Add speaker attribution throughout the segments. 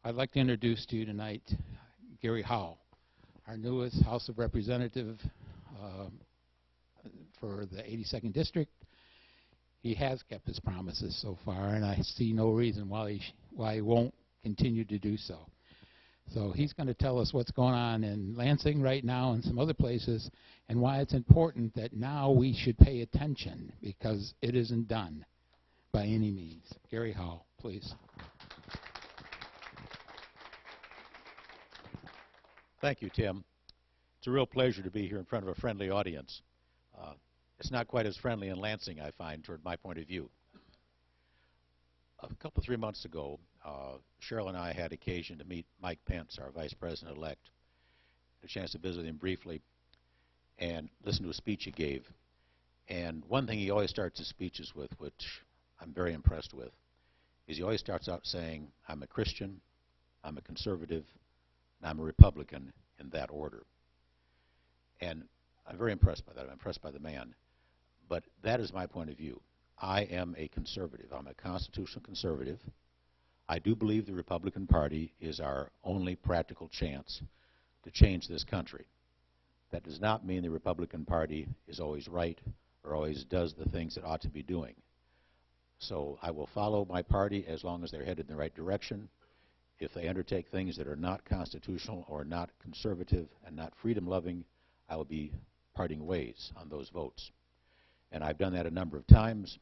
Speaker 1: I'd like to introduce to you tonight Gary Howell, our newest House of Representative for the 82nd District. He has kept his promises so far, and I see no reason why he won't continue to do so. So he's going to tell us what's going on in Lansing right now and some other places, and why it's important that now we should pay attention, because it isn't done by any means. Gary Howell, please.
Speaker 2: Thank you, Tim. It's a real pleasure to be here in front of a friendly audience. It's not quite as friendly in Lansing, I find, toward my point of view. A couple, 3 months ago, Cheryl and I had occasion to meet Mike Pence, our Vice President-elect, a chance to visit him briefly and listen to a speech he gave. And one thing he always starts his speeches with, which I'm very impressed with, is he always starts out saying, I'm a Christian, I'm a conservative, and I'm a Republican, in that order. And I'm very impressed by that. I'm impressed by the man. But that is my point of view. I am a conservative. I'm a constitutional conservative. I do believe the Republican Party is our only practical chance to change this country. That does not mean the Republican Party is always right or always does the things it ought to be doing. So I will follow my party as long as they're headed in the right direction. If they undertake things that are not constitutional or not conservative and not freedom-loving, I will be parting ways on those votes. And I've done that a number of times.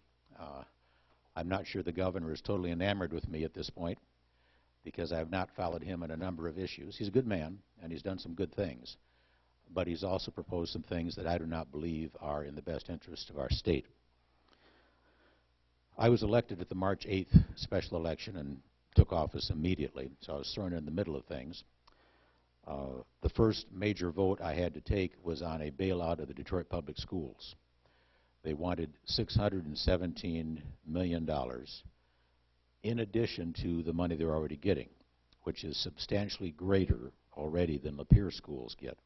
Speaker 2: I'm not sure the governor is totally enamored with me at this point, because I have not followed him on a number of issues. He's a good man, and he's done some good things. But he's also proposed some things that I do not believe are in the best interest of our state. I was elected at the March 8th special election and took office immediately, so I was thrown in the middle of things. The first major vote I had to take was on a bailout of the Detroit Public Schools. They wanted $617 million in addition to the money they're already getting, which is substantially greater already than Lapeer schools get.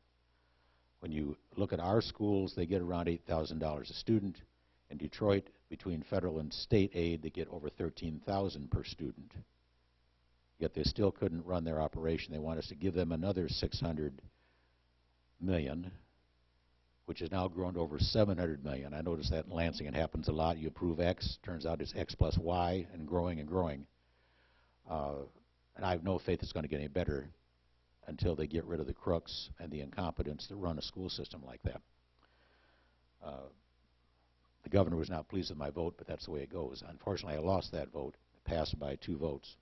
Speaker 2: When you look at our schools, they get around $8,000 a student. In Detroit, between federal and state aid, they get over $13,000 per student. Yet they still couldn't run their operation. They want us to give them another $600 million, which has now grown to over $700 million. I notice that in Lansing it happens a lot. You approve X, turns out it's X plus Y, and growing and growing. And I have no faith it's going to get any better until they get rid of the crooks and the incompetents that run a school system like that. The governor was not pleased with my vote, but that's the way it goes. Unfortunately, I lost that vote. It passed by 2 votes.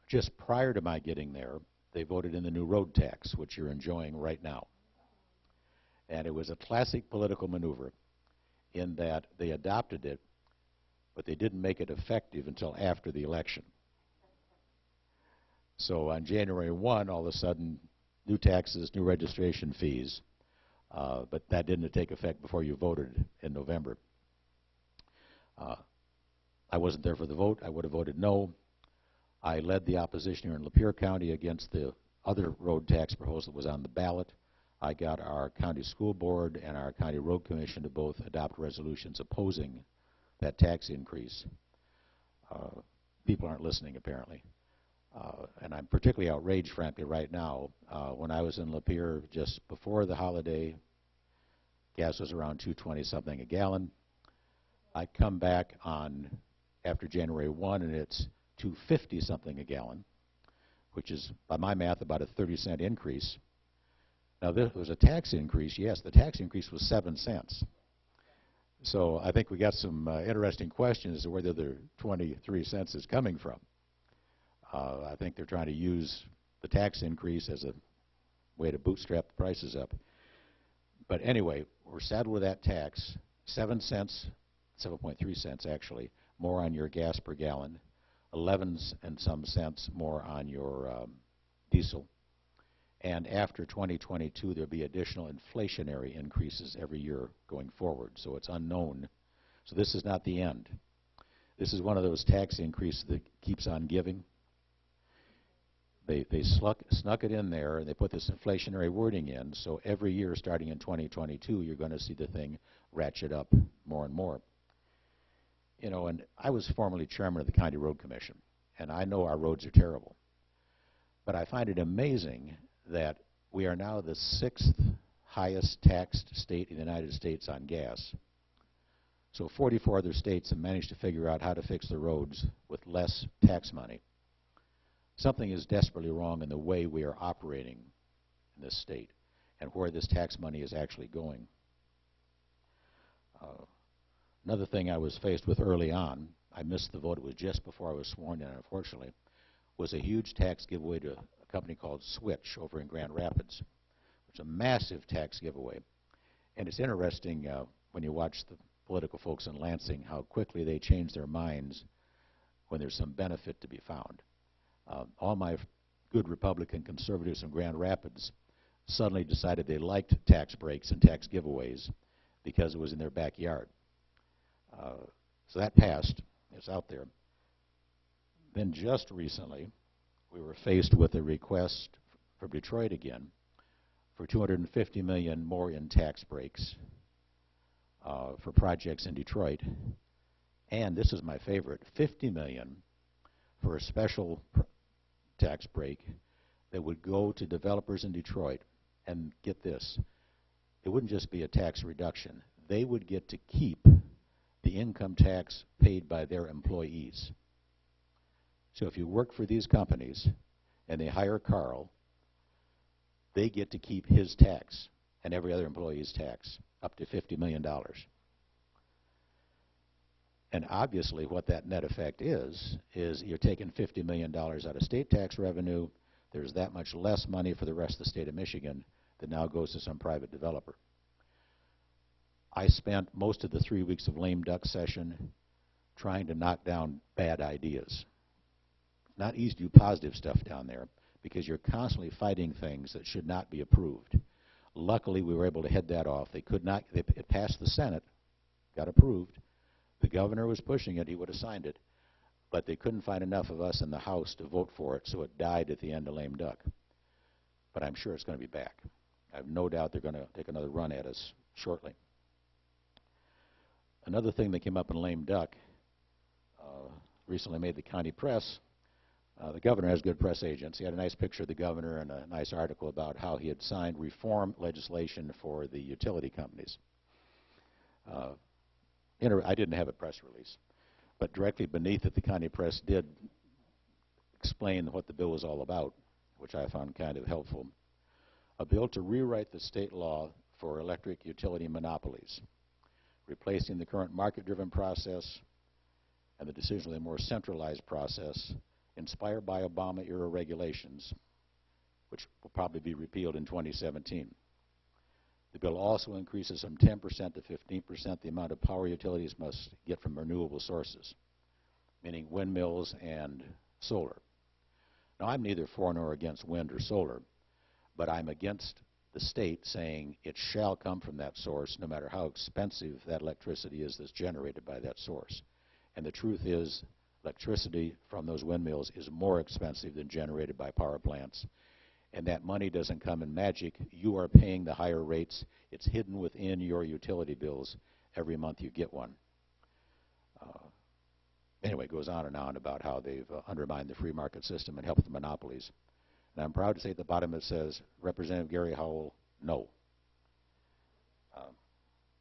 Speaker 2: Just prior to my getting there, they voted in the new road tax, which you're enjoying right now. And it was a classic political maneuver in that they adopted it, but they didn't make it effective until after the election. So on January 1, all of a sudden, new taxes, new registration fees, but that didn't take effect before you voted in November. I wasn't there for the vote. I would have voted no. I led the opposition here in Lapeer County against the other road tax proposal that was on the ballot. I got our county school board and our county road commission to both adopt resolutions opposing that tax increase. People aren't listening, apparently. And I'm particularly outraged, frankly, right now. When I was in Lapeer just before the holiday, gas was around $2.20-something a gallon. I come back on after January 1, and it's $2.50-something a gallon, which is, by my math, about a 30-cent increase. Now, there was a tax increase. Yes, the tax increase was 7 cents. So I think we got some interesting questions as to where the 23 cents is coming from. I think they're trying to use the tax increase as a way to bootstrap the prices up. But anyway, we're saddled with that tax, 7 cents, 7.3 cents actually, more on your gas per gallon, 11 and some cents more on your diesel. And after 2022, there'll be additional inflationary increases every year going forward. So it's unknown. So this is not the end. This is one of those tax increases that keeps on giving. They snuck it in there, and they put this inflationary wording in. So every year, starting in 2022, you're going to see the thing ratchet up more and more. You know, and I was formerly chairman of the County Road Commission, and I know our roads are terrible. But I find it amazing that we are now the 6th highest taxed state in the United States on gas. So 44 other states have managed to figure out how to fix the roads with less tax money. Something is desperately wrong in the way we are operating in this state and where this tax money is actually going. Another thing I was faced with early on, I missed the vote, it was just before I was sworn in, unfortunately, was a huge tax giveaway to a company called Switch over in Grand Rapids. It's a massive tax giveaway. And it's interesting when you watch the political folks in Lansing how quickly they change their minds when there's some benefit to be found. All my good Republican conservatives in Grand Rapids suddenly decided they liked tax breaks and tax giveaways because it was in their backyard. So that passed. It's out there. Then just recently, we were faced with a request from Detroit again for $250 million more in tax breaks for projects in Detroit. And this is my favorite, $50 million for a special tax break that would go to developers in Detroit. And get this, it wouldn't just be a tax reduction. They would get to keep the income tax paid by their employees. So if you work for these companies and they hire Carl, they get to keep his tax and every other employee's tax, up to $50 million. And obviously what that net effect is you're taking $50 million out of state tax revenue. There's that much less money for the rest of the state of Michigan that now goes to some private developer. I spent most of the 3 weeks of lame duck session trying to knock down bad ideas. Not easy to do positive stuff down there because you're constantly fighting things that should not be approved. Luckily, we were able to head that off. It passed the Senate, got approved. The governor was pushing it. He would have signed it. But they couldn't find enough of us in the House to vote for it, so it died at the end of lame duck. But I'm sure it's going to be back. I have no doubt they're going to take another run at us shortly. Another thing that came up in lame duck recently made the county press. The governor has good press agents. He had a nice picture of the governor and a nice article about how he had signed reform legislation for the utility companies. I didn't have a press release, but directly beneath it, the county press did explain what the bill was all about, which I found kind of helpful. A bill to rewrite the state law for electric utility monopolies, replacing the current market-driven process and the decision with a more centralized process inspired by Obama-era regulations, which will probably be repealed in 2017. The bill also increases from 10% to 15% the amount of power utilities must get from renewable sources, meaning windmills and solar. Now, I'm neither for nor against wind or solar, but I'm against the state saying it shall come from that source no matter how expensive that electricity is that's generated by that source. And the truth is, electricity from those windmills is more expensive than generated by power plants. And that money doesn't come in magic. You are paying the higher rates. It's hidden within your utility bills every month you get one. Anyway, it goes on and on about how they've undermined the free market system and helped the monopolies. And I'm proud to say at the bottom it says, Representative Gary Howell, no.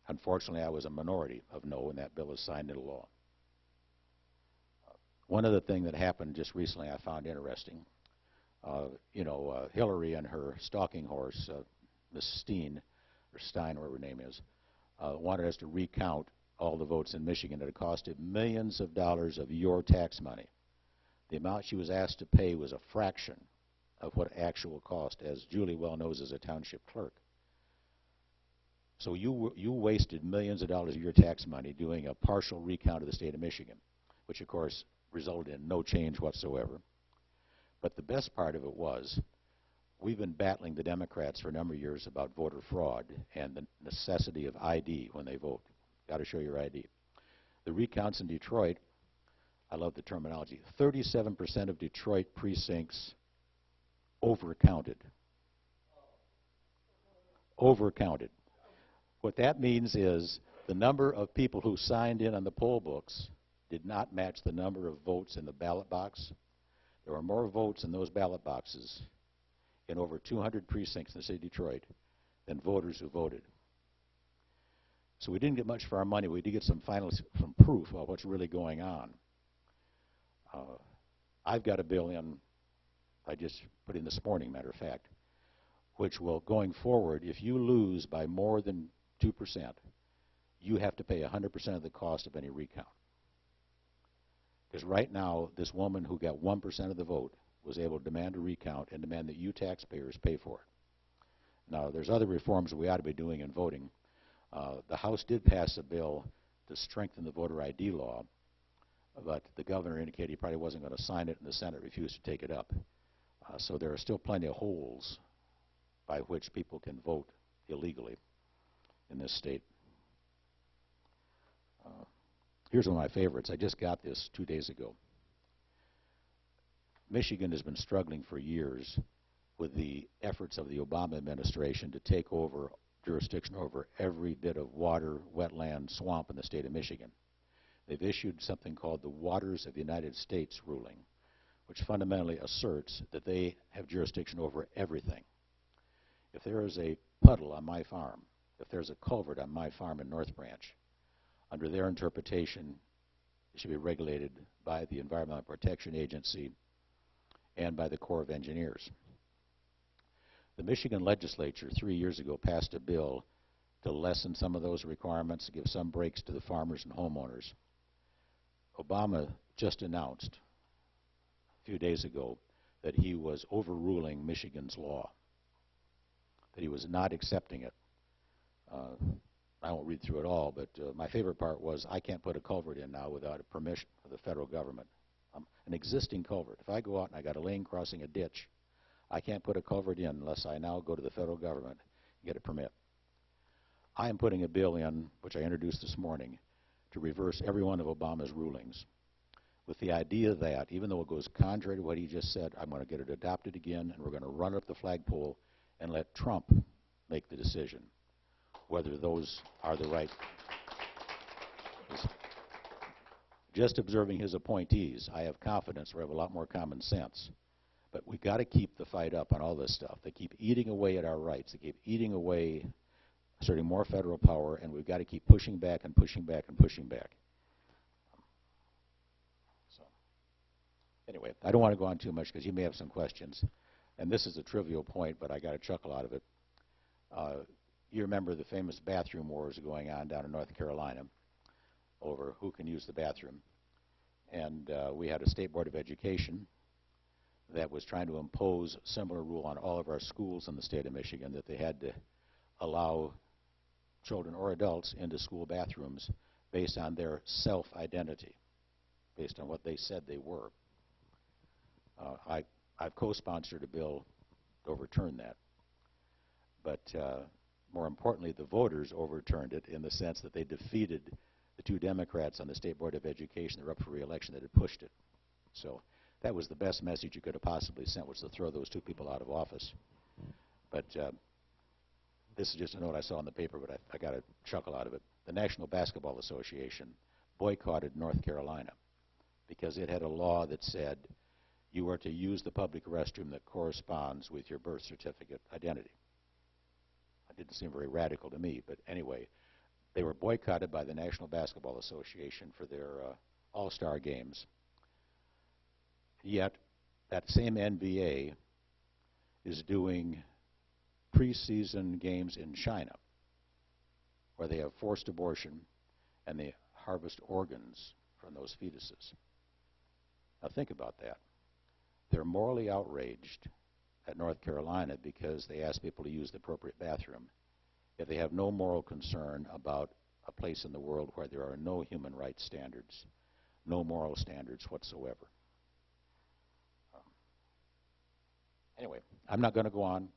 Speaker 2: Unfortunately, I was a minority of no, and that bill is signed into law. One other thing that happened just recently I found interesting. Hillary and her stalking horse, Miss Stein, or Stein, whatever her name is, wanted us to recount all the votes in Michigan. It costed millions of dollars of your tax money. The amount she was asked to pay was a fraction of what actual cost, as Julie well knows as a township clerk. So you wasted millions of dollars of your tax money doing a partial recount of the state of Michigan, which of course resulted in no change whatsoever. But the best part of it was, we've been battling the Democrats for a number of years about voter fraud and the necessity of ID when they vote. Got to show your ID. The recounts in Detroit, I love the terminology, 37% of Detroit precincts overcounted. Overcounted. What that means is the number of people who signed in on the poll books did not match the number of votes in the ballot box. There were more votes in those ballot boxes in over 200 precincts in the city of Detroit than voters who voted. So we didn't get much for our money. We did get some proof of what's really going on. I've got a bill in, I just put in this morning, matter of fact, which will, going forward, if you lose by more than 2%, you have to pay 100% of the cost of any recount. Because right now, this woman who got 1% of the vote was able to demand a recount and demand that you taxpayers pay for it. Now, there's other reforms we ought to be doing in voting. The House did pass a bill to strengthen the voter ID law, but the governor indicated he probably wasn't going to sign it, and the Senate refused to take it up. So there are still plenty of holes by which people can vote illegally in this state. Here's one of my favorites. I just got this 2 days ago. Michigan has been struggling for years with the efforts of the Obama administration to take over jurisdiction over every bit of water, wetland, swamp in the state of Michigan. They've issued something called the Waters of the United States ruling, which fundamentally asserts that they have jurisdiction over everything. If there is a puddle on my farm, if there's a culvert on my farm in North Branch, under their interpretation, it should be regulated by the Environmental Protection Agency and by the Corps of Engineers. The Michigan legislature 3 years ago passed a bill to lessen some of those requirements, to give some breaks to the farmers and homeowners. Obama just announced a few days ago that he was overruling Michigan's law, that he was not accepting it. I won't read through it all, but my favorite part was I can't put a culvert in now without a permission of the federal government. An existing culvert. If I go out and I got a lane crossing a ditch, I can't put a culvert in unless I now go to the federal government and get a permit. I am putting a bill in, which I introduced this morning, to reverse every one of Obama's rulings, with the idea that, even though it goes contrary to what he just said, I'm going to get it adopted again, and we're going to run up the flagpole and let Trump make the decision whether those are the right. Just observing his appointees, I have confidence we have a lot more common sense. But we've got to keep the fight up on all this stuff. They keep eating away at our rights. They keep eating away, asserting more federal power, and we've got to keep pushing back and pushing back and pushing back. So, anyway, I don't want to go on too much because you may have some questions. And this is a trivial point, but I got a chuckle out of it. You remember the famous bathroom wars going on down in North Carolina over who can use the bathroom. And we had a State Board of Education that was trying to impose a similar rule on all of our schools in the state of Michigan, that they had to allow children or adults into school bathrooms based on their self-identity, based on what they said they were. I've co-sponsored a bill to overturn that. But more importantly, the voters overturned it in the sense that they defeated the two Democrats on the State Board of Education that were up for re-election that had pushed it. So that was the best message you could have possibly sent, was to throw those two people out of office. But this is just a note I saw in the paper, but I got a chuckle out of it. The National Basketball Association boycotted North Carolina because it had a law that said you are to use the public restroom that corresponds with your birth certificate identity. It didn't seem very radical to me, but anyway, they were boycotted by the National Basketball Association for their all-star games. Yet, that same NBA is doing preseason games in China, where they have forced abortion and they harvest organs from those fetuses. Now think about that. They're morally outraged at North Carolina because they ask people to use the appropriate bathroom, if they have no moral concern about a place in the world where there are no human rights standards, no moral standards whatsoever. Anyway, I'm not going to go on.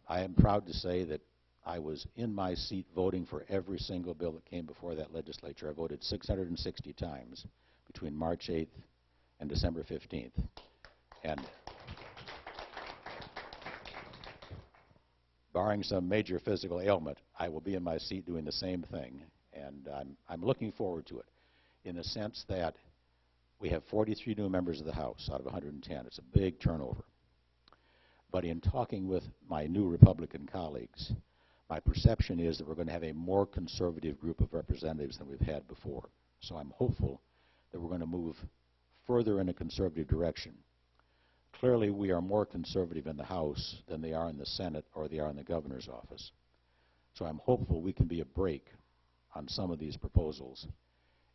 Speaker 2: I am proud to say that I was in my seat voting for every single bill that came before that legislature. I voted 660 times between March 8th and December 15th. And barring some major physical ailment, I will be in my seat doing the same thing. And I'm looking forward to it, in the sense that We have 43 new members of the House out of 110. It's a big turnover. But in talking with my new Republican colleagues, my perception is that we're going to have a more conservative group of representatives than we've had before. So I'm hopeful that we're going to move further in a conservative direction. Clearly, we are more conservative in the House than they are in the Senate or they are in the governor's office. So I'm hopeful we can be a brake on some of these proposals,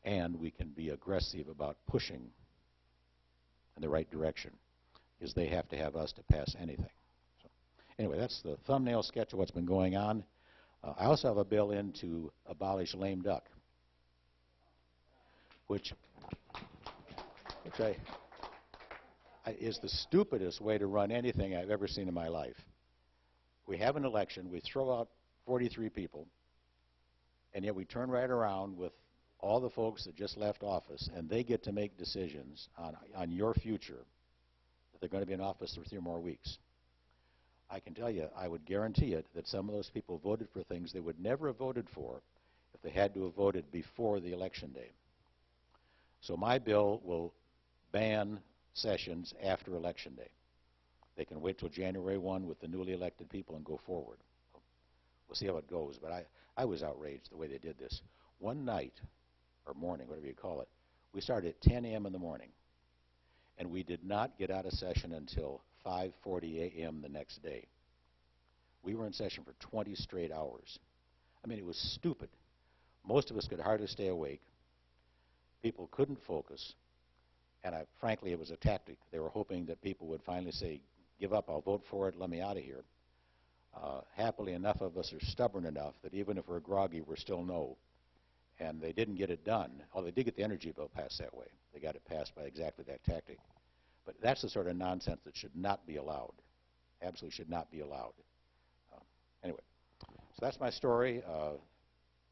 Speaker 2: and we can be aggressive about pushing in the right direction, because they have to have us to pass anything. So anyway, that's the thumbnail sketch of what's been going on. I also have a bill in to abolish lame duck, which is the stupidest way to run anything I've ever seen in my life. We have an election, we throw out 43 people, and yet we turn right around with all the folks that just left office, and they get to make decisions on your future, that they're going to be in office for 3 more weeks. I can tell you, I would guarantee it, that some of those people voted for things they would never have voted for if they had to have voted before the election day. So my bill will ban sessions after Election Day. They can wait till January 1 with the newly elected people and go forward. We'll see how it goes, but I was outraged the way they did this. One night, or morning, whatever you call it, we started at 10 a.m. in the morning, and we did not get out of session until 5:40 a.m. the next day. We were in session for 20 straight hours. I mean, it was stupid. Most of us could hardly stay awake. People couldn't focus. And frankly, it was a tactic. They were hoping that people would finally say, give up, I'll vote for it, let me out of here. Happily, enough of us are stubborn enough that even if we're groggy, we're still no. And they didn't get it done. Oh, they did get the energy bill passed that way. They got it passed by exactly that tactic. But that's the sort of nonsense that should not be allowed. Absolutely should not be allowed. Anyway, so that's my story.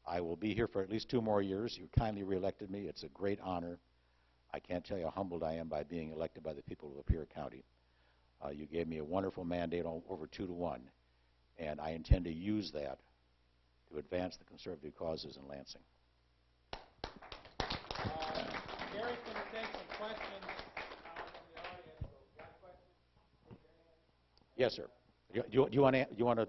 Speaker 2: I will be here for at least 2 more years. You kindly reelected me. It's a great honor. I can't tell you how humbled I am by being elected by the people of Lapeer County. You gave me a wonderful mandate over 2-1, and I intend to use that to advance the conservative causes in Lansing.
Speaker 3: Gary's going to take some questions from the audience. So, got questions?
Speaker 2: Yes, sir. Do you want to?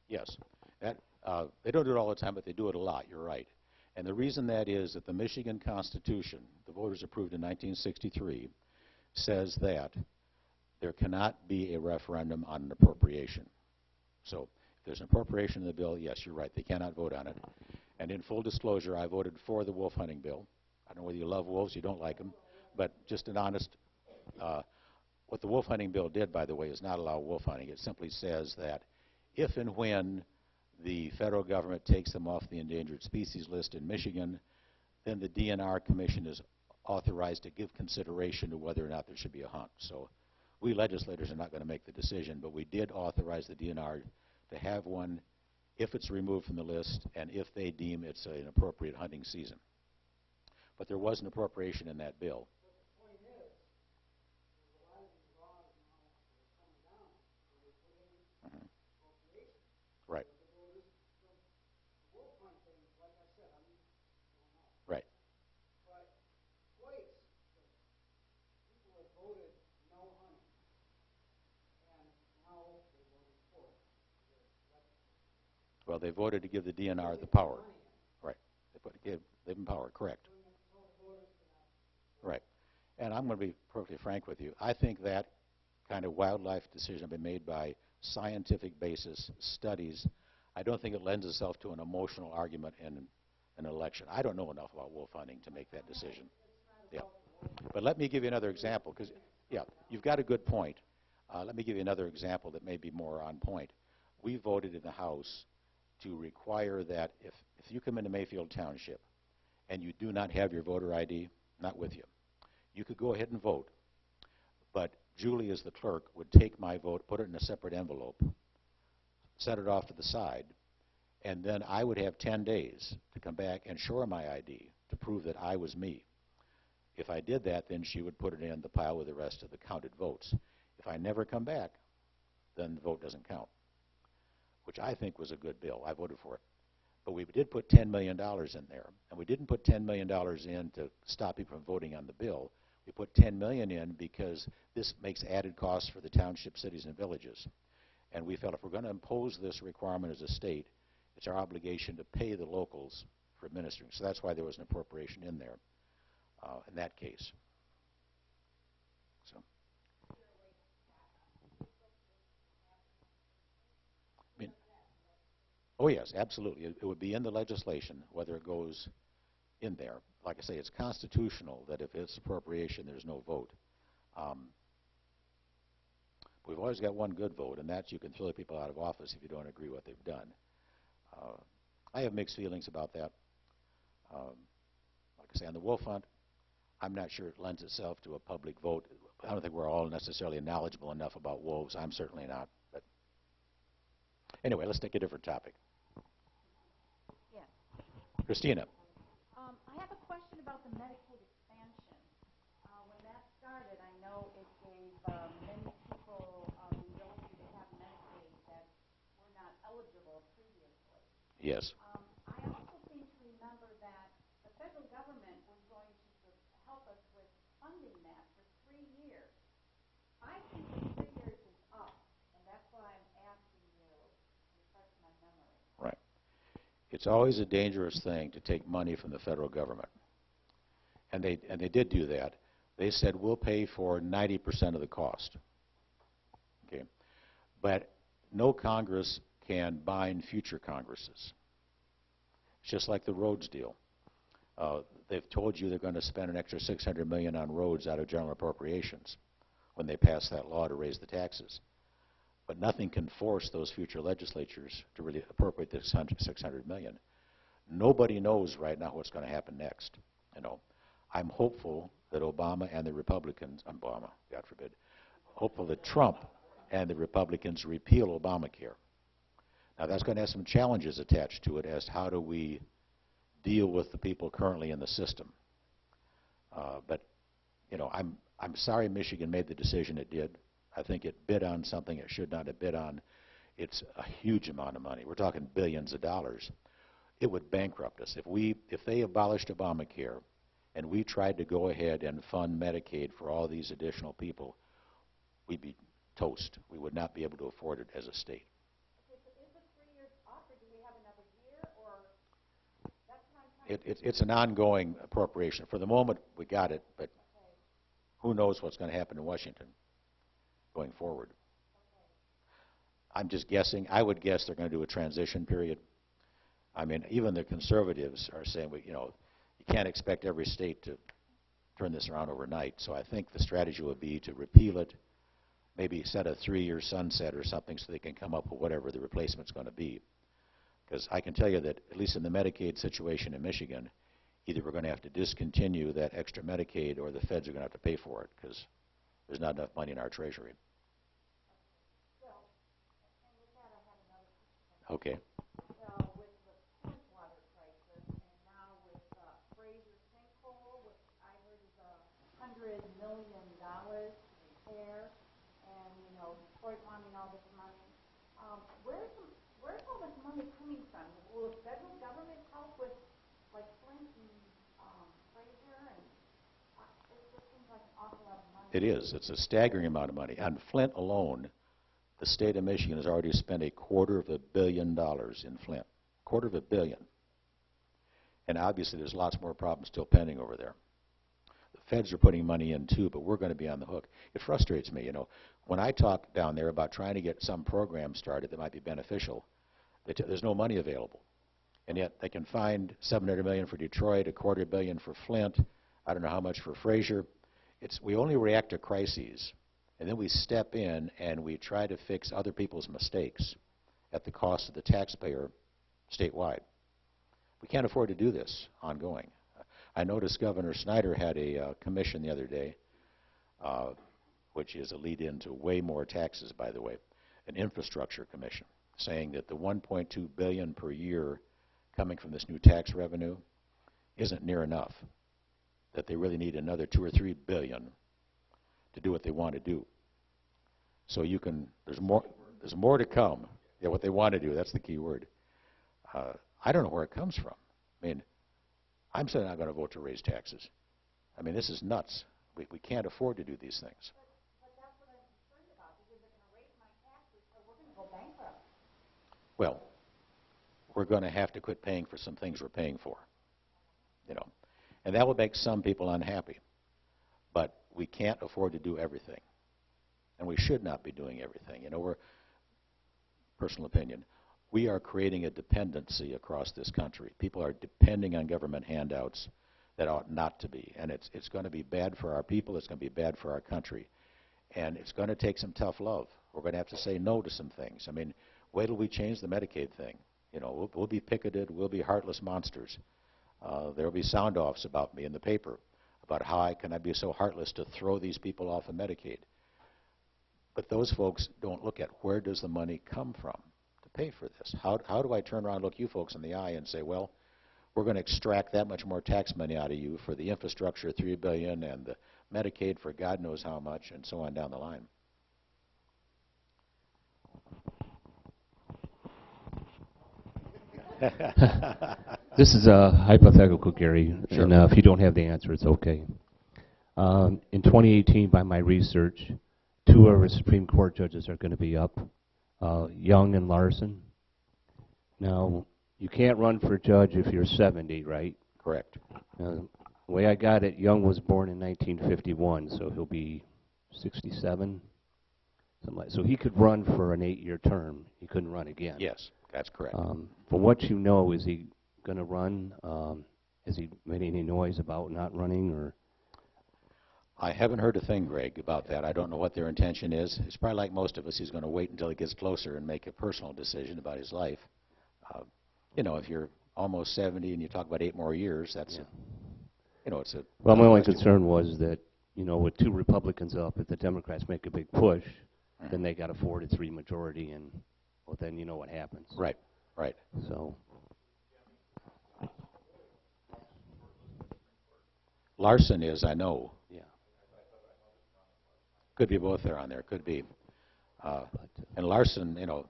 Speaker 2: Yes. They don't do it all the time, but they do it a lot. You're right. And the reason that is that the Michigan Constitution, the voters approved in 1963, says that there cannot be a referendum on an appropriation. So if there's an appropriation in the bill, yes, you're right, they cannot vote on it. And in full disclosure, I voted for the wolf hunting bill. I don't know whether you love wolves, you don't like them, but just an honest, what the wolf hunting bill did, by the way, is not allow wolf hunting. It simply says that if and when the federal government takes them off the endangered species list in Michigan, then the DNR Commission is authorized to give consideration to whether or not there should be a hunt. So we legislators are not going to make the decision, but we did authorize the DNR to have one if it's removed from the list and if they deem it's an appropriate hunting season. But there was an appropriation in that bill. Right. Right. Well, they voted to give the DNR the power. Right. They gave them power, correct. Right. And I'm going to be perfectly frank with you. I think that kind of wildlife decision has been made by scientific basis, studies. I don't think it lends itself to an emotional argument in an election. I don't know enough about wolf hunting to make that decision. Yeah. But let me give you another example, because, yeah, you've got a good point. Let me give you another example that may be more on point. We voted in the House to require that if you come into Mayfield Township and you do not have your voter ID, not with you, you could go ahead and vote, but Julie, as the clerk, would take my vote, put it in a separate envelope, set it off to the side, and then I would have 10 days to come back and show her my ID to prove that I was me. If I did that, then she would put it in the pile with the rest of the counted votes. If I never come back, then the vote doesn't count, which I think was a good bill. I voted for it. But we did put $10 million in there, and we didn't put $10 million in to stop people from voting on the bill. We put $10 million in because this makes added costs for the township, cities, and villages. And we felt if we're going to impose this requirement as a state, it's our obligation to pay the locals for administering. So that's why there was an appropriation in there in that case. So, I mean, oh yes, absolutely. It would be in the legislation, whether it goes in there. Like I say, it's constitutional that if it's appropriation, there's no vote. We've always got one good vote, and that's you can throw people out of office if you don't agree with what they've done. I have mixed feelings about that. Like I say, on the wolf hunt, I'm not sure it lends itself to a public vote. I don't think we're all necessarily knowledgeable enough about wolves. I'm certainly not. But anyway, let's take a different topic.
Speaker 4: Yes.
Speaker 2: Christina.
Speaker 4: I have a question about the Medicaid expansion. When that started, I know it gave many people the ability to have Medicaid that were not eligible previously.
Speaker 2: Yes.
Speaker 4: I also seem to remember that the federal government was going to help us with funding that for 3 years. I think the 3 years is up, and that's why I'm asking you to refresh my memory.
Speaker 2: Right. It's always a dangerous thing to take money from the federal government. And they did do that. They said, we'll pay for 90% of the cost. Okay. But no Congress can bind future Congresses. It's just like the roads deal. They've told you they're going to spend an extra $600 million on roads out of general appropriations when they pass that law to raise the taxes. But nothing can force those future legislatures to really appropriate this $600 million. Nobody knows right now what's going to happen next. You know, I'm hopeful that Obama and the Republicans, God forbid, hopeful that Trump and the Republicans repeal Obamacare. Now that's going to have some challenges attached to it as to how do we deal with the people currently in the system. But you know, I'm sorry Michigan made the decision it did. I think it bid on something it should not have bid on. It's a huge amount of money. We're talking billions of dollars. It would bankrupt us. If they abolished Obamacare and we tried to go ahead and fund Medicaid for all these additional people, we'd be toast. We would not be able to afford it as a state.
Speaker 4: Okay, so is the 3 years up, or do we have another year, or that's what I'm trying to
Speaker 2: It's an ongoing appropriation. For the moment, we got it, but who knows what's going to happen in Washington going forward. I'm just guessing. I would guess they're going to do a transition period. I mean, even the conservatives are saying, you know, you can't expect every state to turn this around overnight. So I think the strategy would be to repeal it, maybe set a 3-year sunset or something so they can come up with whatever the replacement's going to be. Because I can tell you that, at least in the Medicaid situation in Michigan, either we're going to have to discontinue that extra Medicaid or the feds are going to have to pay for it because there's not enough money in our treasury.
Speaker 4: Well, and with that, I have another question.
Speaker 2: Okay.
Speaker 4: Well, with the Flint water crisis, and now with Fraser sinkhole, which I heard is $100 million to repair, and you know, Detroit wanting all this money. Where's all this money coming from? Will the federal government help with like Flint and Fraser? And it just seems like an awful lot of money.
Speaker 2: It is. It's a staggering amount of money. On Flint alone, the state of Michigan has already spent $250 million in Flint. $250 million. And obviously there's lots more problems still pending over there. The feds are putting money in too, but we're going to be on the hook. It frustrates me, you know. When I talk down there about trying to get some program started that might be beneficial, there's no money available. And yet they can find $700 million for Detroit, $250 million for Flint, I don't know how much for Fraser. We only react to crises, and then we step in and we try to fix other people's mistakes at the cost of the taxpayer statewide. We can't afford to do this ongoing. I noticed Governor Snyder had a commission the other day, which is a lead-in to way more taxes, by the way, an infrastructure commission, saying that the $1.2 billion per year coming from this new tax revenue isn't near enough, that they really need another $2 or $3 billion to do what they want to do. So you can, there's more to come. Yeah, what they want to do, that's the key word. I don't know where it comes from. I mean, I'm certainly not going to vote to raise taxes. I mean, this is nuts. We can't afford to do these things.
Speaker 4: But that's what I'm concerned about, because they're going to raise my taxes, or we're going to go bankrupt.
Speaker 2: Well, we're going to have to quit paying for some things we're paying for, you know. And that will make some people unhappy. But we can't afford to do everything. And we should not be doing everything. You know, we're, personal opinion, we are creating a dependency across this country. People are depending on government handouts that ought not to be. And it's going to be bad for our people. It's going to be bad for our country. And it's going to take some tough love. We're going to have to say no to some things. I mean, wait till we change the Medicaid thing. You know, we'll be picketed. We'll be heartless monsters. There will be sound-offs about me in the paper about how can I be so heartless to throw these people off of Medicaid. But those folks don't look at where does the money come from to pay for this. How do I turn around and look you folks in the eye and say, well, we're going to extract that much more tax money out of you for the infrastructure, $3 billion, and the Medicaid for God knows how much, and so on down the line.
Speaker 5: This is a hypothetical, Gary,
Speaker 2: Sure.
Speaker 5: and if you don't have the answer, it's okay. In 2018, by my research, 2 of our Supreme Court judges are going to be up, Young and Larson. Now, you can't run for judge if you're 70, right?
Speaker 2: Correct.
Speaker 5: The way I got it, Young was born in 1951, so he'll be 67. So he could run for an 8-year term. He couldn't run again.
Speaker 2: Yes, that's correct.
Speaker 5: From what you know, is he going to run? Has he made any noise about not running? Or
Speaker 2: I haven't heard a thing, Greg, about that. I don't know what their intention is. It's probably like most of us. He's going to wait until he gets closer and make a personal decision about his life. You know, if you're almost 70 and you talk about 8 more years, that's, you know, it's a...
Speaker 5: Well, my only concern was that, you know, with 2 Republicans up, if the Democrats make a big push, then they got a 4-3 majority, and, well, then you know what happens.
Speaker 2: Right, right.
Speaker 5: So...
Speaker 2: Larson is, I know.
Speaker 5: Yeah.
Speaker 2: Could be both there on there. Could be. And Larson, you know,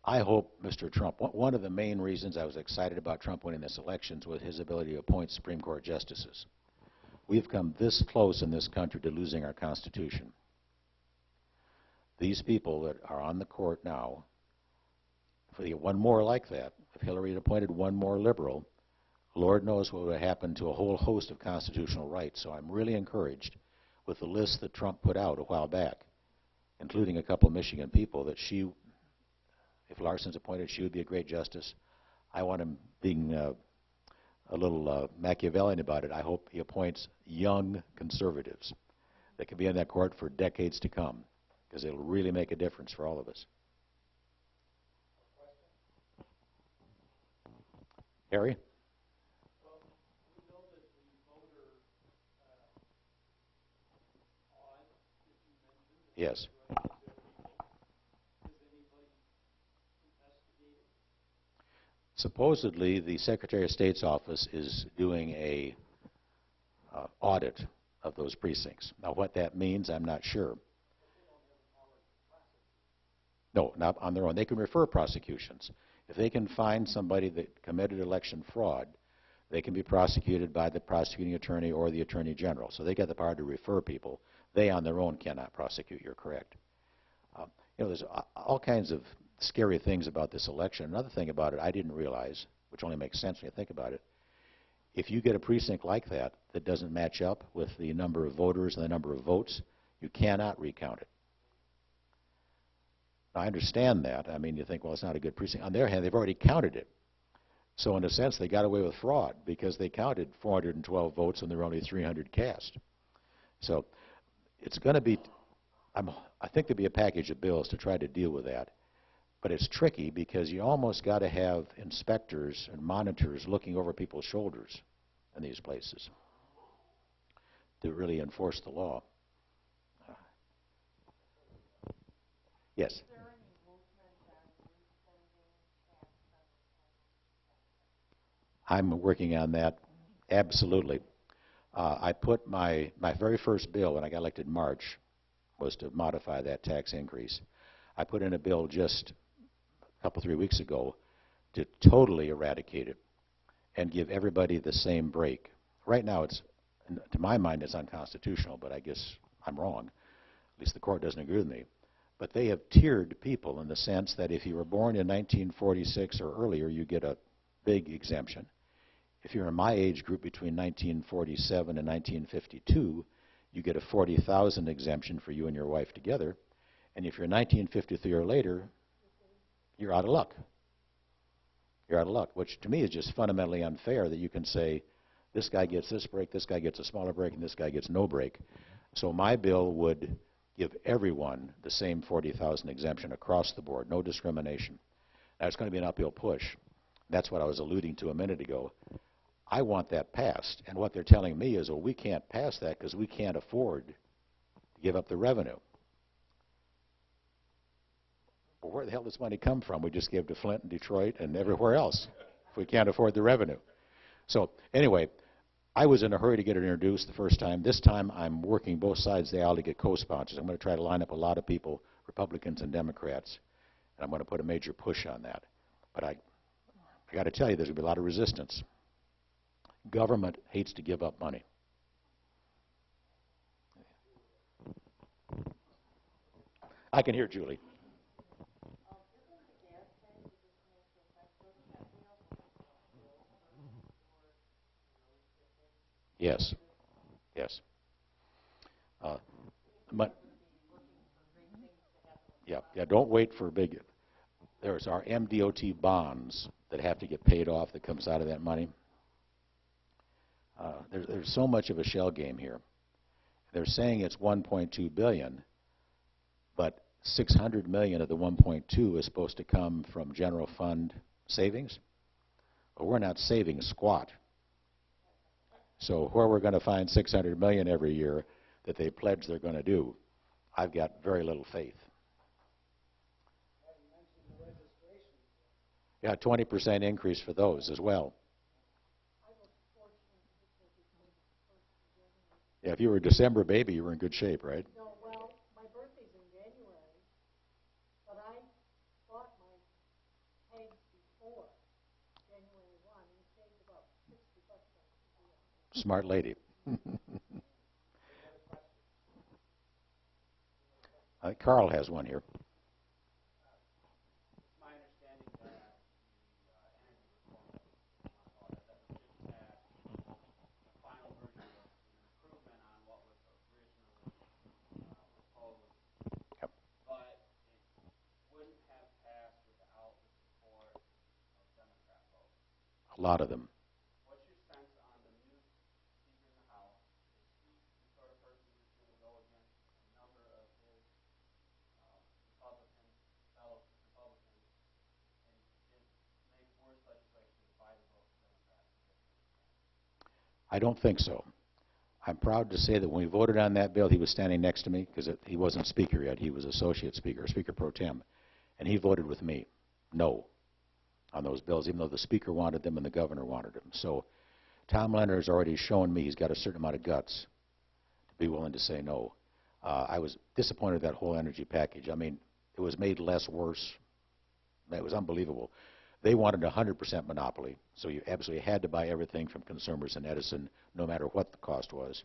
Speaker 2: I hope Mr. Trump, one of the main reasons I was excited about Trump winning this election was his ability to appoint Supreme Court justices. We've come this close in this country to losing our Constitution. These people that are on the court now, if we get one more like that, if Hillary had appointed one more liberal, Lord knows what would have happened to a whole host of constitutional rights. So I'm really encouraged with the list that Trump put out a while back, including a couple of Michigan people, that she, if Larson's appointed, she would be a great justice. I want him being a little Machiavellian about it. I hope he appoints young conservatives that can be on that court for decades to come, because it'll really make a difference for all of us. Harry? Yes. Supposedly, the Secretary of State's office is doing a audit of those precincts. Now, what that means, I'm not sure. No, not on their own. They can refer prosecutions. If they can find somebody that committed election fraud, they can be prosecuted by the prosecuting attorney or the attorney general. So they get the power to refer people. They on their own cannot prosecute. You're correct. You know, there's all kinds of scary things about this election. Another thing about it I didn't realize, which only makes sense when you think about it, if you get a precinct like that that doesn't match up with the number of voters and the number of votes, you cannot recount it. Now, I understand that. I mean, you think, well, it's not a good precinct. On the other hand, they've already counted it. So in a sense, they got away with fraud because they counted 412 votes and there were only 300 cast. So it's going to be, I think there'll be a package of bills to try to deal with that. But it's tricky because you almost got to have inspectors and monitors looking over people's shoulders in these places to really enforce the law. Yes? I'm working on that, absolutely. I put my very first bill when I got elected in March was to modify that tax increase. I put in a bill just a couple, 3 weeks ago to totally eradicate it and give everybody the same break. Right now, it's, to my mind, it's unconstitutional, but I guess I'm wrong. At least the court doesn't agree with me. But they have tiered people in the sense that if you were born in 1946 or earlier, you get a big exemption. If you're in my age group between 1947 and 1952, you get a $40,000 exemption for you and your wife together. And if you're 1953 or later, you're out of luck. You're out of luck, which to me is just fundamentally unfair that you can say, this guy gets this break, this guy gets a smaller break, and this guy gets no break. So my bill would give everyone the same $40,000 exemption across the board, no discrimination. Now, it's going to be an uphill push. That's what I was alluding to a minute ago. I want that passed, and what they're telling me is, well, we can't pass that because we can't afford to give up the revenue. Well, where the hell does this money come from? We just give to Flint and Detroit and everywhere else if we can't afford the revenue. So anyway, I was in a hurry to get it introduced the first time. This time I'm working both sides of the aisle to get co-sponsors. I'm going to try to line up a lot of people, Republicans and Democrats, and I'm going to put a major push on that. But I got to tell you, there's going to be a lot of resistance. Government hates to give up money. I can hear Julie. Yes. Yes. But yeah, don't wait for big. There's our MDOT bonds that have to get paid off that comes out of that money. There's so much of a shell game here. They're saying it's 1.2 billion, but 600 million of the 1.2 is supposed to come from general fund savings. Well, we're not saving squat. So where we're going to find 600 million every year that they pledge they're going to do, I've got very little faith. Yeah, 20% increase for those as well. Yeah, if you were a December baby, you were in good shape, right?
Speaker 4: No, well, my birthday's in January, but I bought my eggs before January 1 and saved about $60.
Speaker 2: Smart lady. Carl has one here.
Speaker 3: My understanding that the energy reform that was just passed, the final version was an improvement on what was originally proposed.
Speaker 2: Yep.
Speaker 3: But it wouldn't have passed without the support of Democrat votes.
Speaker 2: A lot of them.
Speaker 3: What's your sense on the new Speaker in the House? Is he the sort of person who's going to go against a number of his fellow Republicans, and make worse legislation by the vote of Democrats?
Speaker 2: I don't think so. I'm proud to say that when we voted on that bill, he was standing next to me because he wasn't Speaker yet. He was Associate Speaker, Speaker Pro Tem. And he voted with me, no, on those bills, even though the Speaker wanted them and the Governor wanted them. So Tom Leonard has already shown me he's got a certain amount of guts to be willing to say no. I was disappointed with that whole energy package. I mean, it was made less worse. It was unbelievable. They wanted 100% monopoly, so you absolutely had to buy everything from consumers and Edison, no matter what the cost was.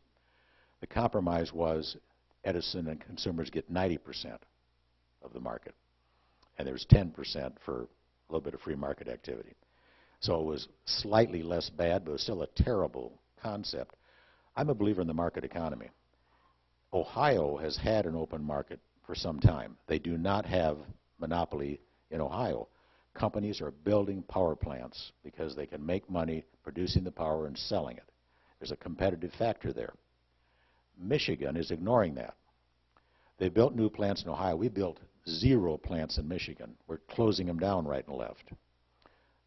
Speaker 2: The compromise was Edison and consumers get 90% of the market, and there's 10% for a little bit of free market activity. So it was slightly less bad, but it was still a terrible concept. I'm a believer in the market economy. Ohio has had an open market for some time. They do not have monopoly in Ohio. Companies are building power plants because they can make money producing the power and selling it. There's a competitive factor there. Michigan is ignoring that. They built new plants in Ohio. We built 0 plants in Michigan. We're closing them down right and left.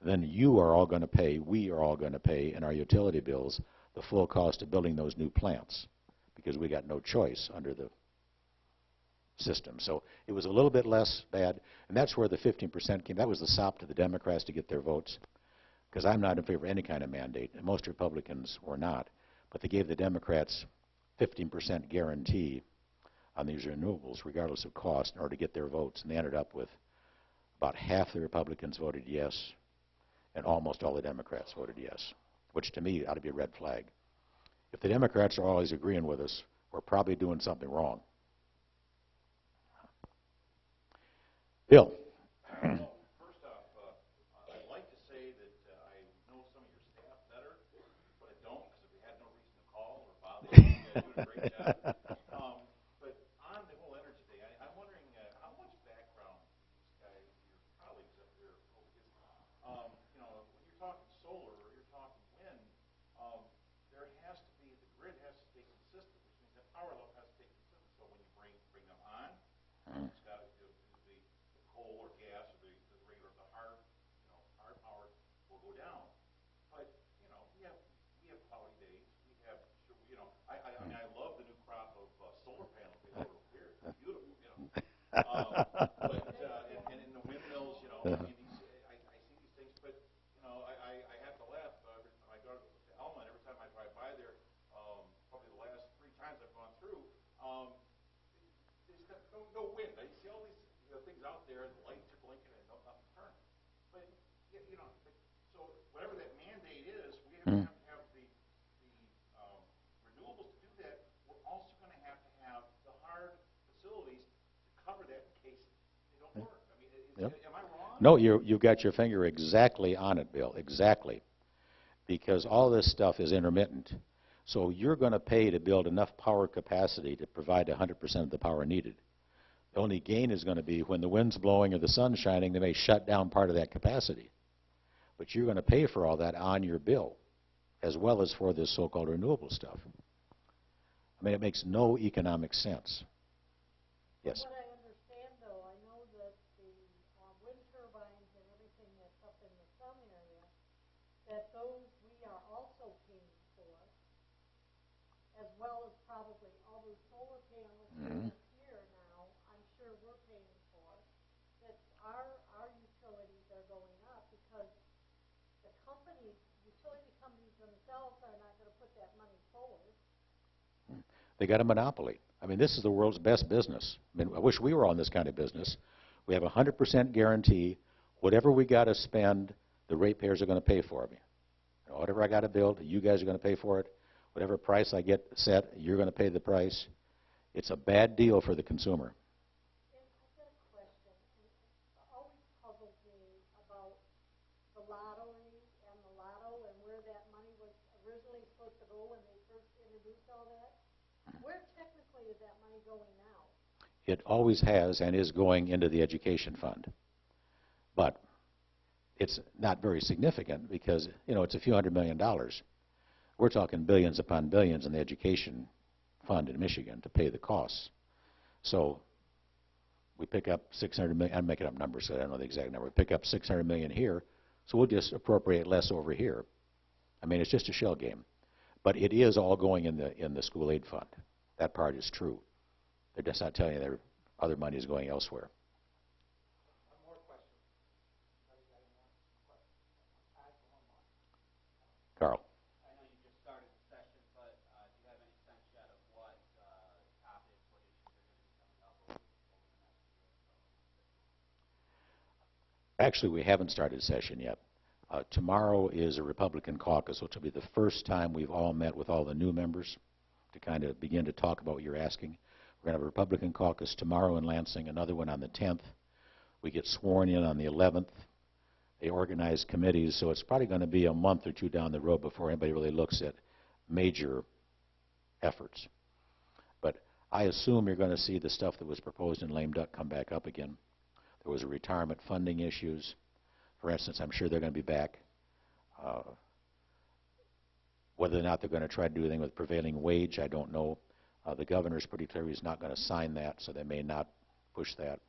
Speaker 2: Then you are all going to pay, we are all going to pay in our utility bills the full cost of building those new plants because we got no choice under the system. So it was a little bit less bad, and that's where the 15% came. That was the sop to the Democrats to get their votes, because I'm not in favor of any kind of mandate, and most Republicans were not. But they gave the Democrats 15% guarantee on these renewables, regardless of cost, in order to get their votes, and they ended up with about half the Republicans voted yes, and almost all the Democrats voted yes, which to me ought to be a red flag. If the Democrats are always agreeing with us, we're probably doing something wrong. Bill.
Speaker 6: First off, I'd like to say that I know some of your staff better, but I don't because we had no reason to call or bother you. You guys do a great job. But on the whole energy thing, I'm wondering how much background these guys, your colleagues up here, you know, when you're talking solar or you're talking wind, there has to be, the grid has to stay consistent, which means that power level has to stay consistent. So when you bring them on, it's got to do the coal or gas or the regular, the hard, you know, hard power will go down. But, you know, we have cloudy days. We have, you know, I mean, I love the new crop of solar panels we have over here. It's beautiful, you know. And in the windmills, you know, I mean, I see these things, but, you know, I have to laugh. My daughter goes to Elma, and every time I drive by there, probably the last 3 times I've gone through, there's no wind. I see all these things out there, and the lights are blinking, and nothing turning. But, you know, so whatever that mandate is, we have to have the renewables to do that. We're also going to have the hard facilities to cover that in case they don't work. I mean, am I wrong?
Speaker 2: No, you've got your finger exactly on it, Bill, exactly. Because all this stuff is intermittent. So you're going to pay to build enough power capacity to provide 100% of the power needed. The only gain is going to be when the wind's blowing or the sun's shining, they may shut down part of that capacity. But you're going to pay for all that on your bill, as well as for this so-called renewable stuff. I mean, it makes no economic sense. Yes?
Speaker 4: What I understand, though, I know that the wind turbines and everything that's up in the sun area, that those we are also paying for, as well as probably all those solar panels here now, I'm sure we're paying for, that our utilities are going up because the utility companies themselves are not going to put that money forward.
Speaker 2: They got a monopoly. I mean, this is the world's best business. I mean, I wish we were on this kind of business. We have a 100% guarantee. Whatever we got to spend, the ratepayers are going to pay for me. You know, whatever I got to build, you guys are going to pay for it. Whatever price I get set, you're going to pay the price. It's a bad deal for the consumer.
Speaker 4: And I've got a question. It always puzzles me about the lottery and the lotto and where that money was originally supposed to go when they first introduced all that. Where technically is that money going now?
Speaker 2: It always has and is going into the education fund. But it's not very significant because, you know, it's a few $100 million. We're talking billions upon billions in the education fund in Michigan to pay the costs. So we pick up $600 million. I'm making up numbers, so I don't know the exact number. We pick up $600 million here, so we'll just appropriate less over here. I mean, it's just a shell game. But it is all going in the school aid fund. That part is true. They're just not telling you their other money is going elsewhere.
Speaker 3: One more question. Anybody got any more questions? Time for one more.
Speaker 2: Carl.
Speaker 3: I know you just started the session, but do you have any sense yet of what topics, what issues are going to be coming up over the next year?
Speaker 2: Actually, we haven't started session yet. Tomorrow is a Republican caucus, which will be the first time we've all met with all the new members to kind of begin to talk about what you're asking. We're going to have a Republican caucus tomorrow in Lansing, another one on the 10th. We get sworn in on the 11th. They organize committees, so it's probably going to be a month or 2 down the road before anybody really looks at major efforts. But I assume you're going to see the stuff that was proposed in lame duck come back up again. There was a retirement funding issues. For instance, I'm sure they're going to be back. Whether or not they're going to try to do anything with prevailing wage, I don't know. The governor's pretty clear he's not going to sign that, so they may not push that.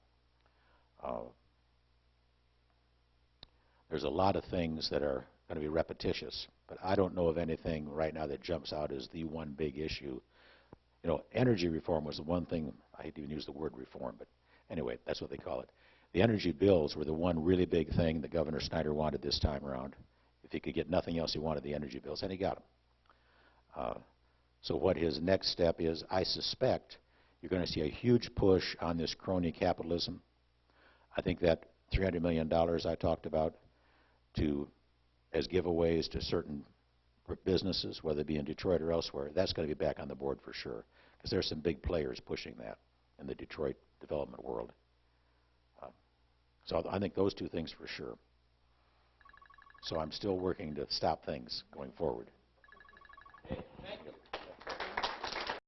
Speaker 2: There's a lot of things that are going to be repetitious, but I don't know of anything right now that jumps out as the one big issue. You know, energy reform was the one thing, I hate to even use the word reform, but anyway, that's what they call it. The energy bills were the one really big thing that Governor Snyder wanted this time around. If he could get nothing else, he wanted the energy bills, and he got them. So what his next step is, I suspect you're going to see a huge push on this crony capitalism. I think that $300 million I talked about as giveaways to certain businesses, whether it be in Detroit or elsewhere, that's going to be back on the board for sure, because there are some big players pushing that in the Detroit development world. So I think those two things for sure. So I'm still working to stop things going forward.
Speaker 1: Okay, thank you.